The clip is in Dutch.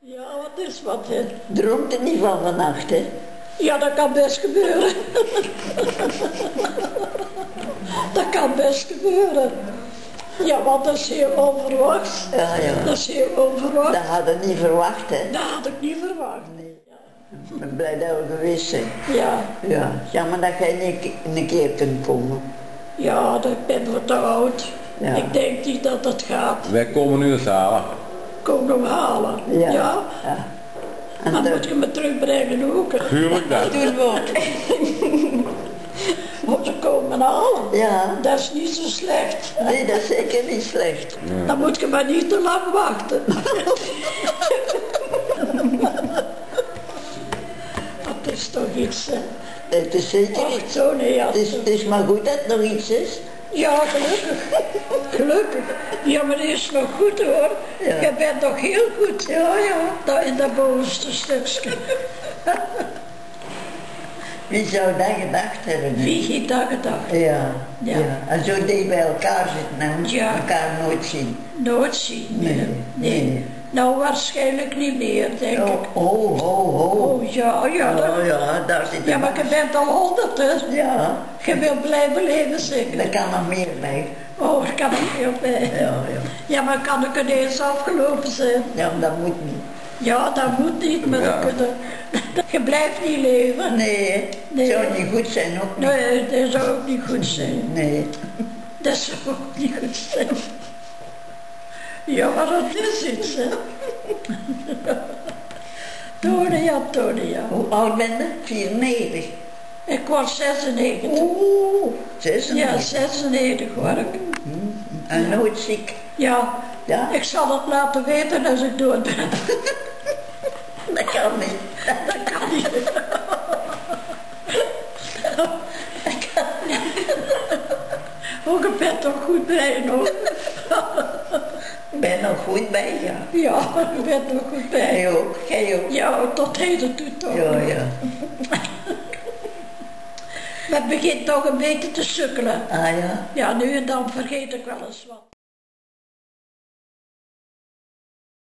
Ja, wat is wat, hè? Droomt er niet van vannacht, hè? Ja, dat kan best gebeuren. Dat kan best gebeuren. Ja, want dat is heel onverwacht. Ja, ja. Dat is heel onverwacht. Dat had ik niet verwacht, hè? Dat had ik niet verwacht. Nee. Ik ben blij dat we geweest zijn. Ja. Ja, jammer dat jij niet een keer kunt komen. Ja, ik ben wat te oud. Ja. Ik denk niet dat het gaat. Wij komen nu eens halen. Kom hem halen. Ja. Ja. Ja. En Dan dan- moet je me terugbrengen ook. Hè. Tuurlijk dat. doen we ook. Moet je komen halen. Ja. Dat is niet zo slecht. Nee, dat is zeker niet slecht. Dan moet je maar niet te lang wachten. Dat is toch iets, hè? Het is zeker Ach, iets. zo nee, ja. Het is maar goed dat het nog iets is. Ja, gelukkig. Gelukkig. Ja, maar die is nog goed hoor. Ja. Je bent nog heel goed. Ja, ja. Dat in dat bovenste stukje. Wie zou dat gedacht hebben? Wie heeft dat gedacht? Ja, Ja. ja. En zo die bij elkaar zitten en Ja. elkaar nooit zien. Nooit zien. Nee, nee. Nou, waarschijnlijk niet meer, denk ik. Oh. Oh, ja, ja. Oh ja, daar zit Ja, maar je bent al 100, hè? Ja, Je wilt blijven leven, zeker? daar kan nog meer bij. Oh, er kan nog veel bij. Ja. Ja, maar kan ik ineens afgelopen zijn? Ja, maar dat moet niet. Ja, dat moet niet, maar Ja. je blijft niet leven. Nee, Nee. zou niet goed zijn ook niet. Nee, dat zou ook niet goed zijn. Nee. Dat zou ook niet goed zijn. Ja, maar dat is iets, hè. Tonia. Hoe oud ben je? 94. Ik was 96. Oeh, 96. Ja, 96 was ik. En nooit ziek. Ja, Ja? ik zal het laten weten als ik dood ben. Dat kan niet. Dat kan niet. Ook je bent toch goed bij, hoor. Ik ben nog goed bij, ja. Ja, je bent nog goed bij. Jij ook. Ja, tot heden toe toch. Ja. Maar het begint toch een beetje te sukkelen. Ah ja. Ja, nu en dan vergeet ik wel eens wat.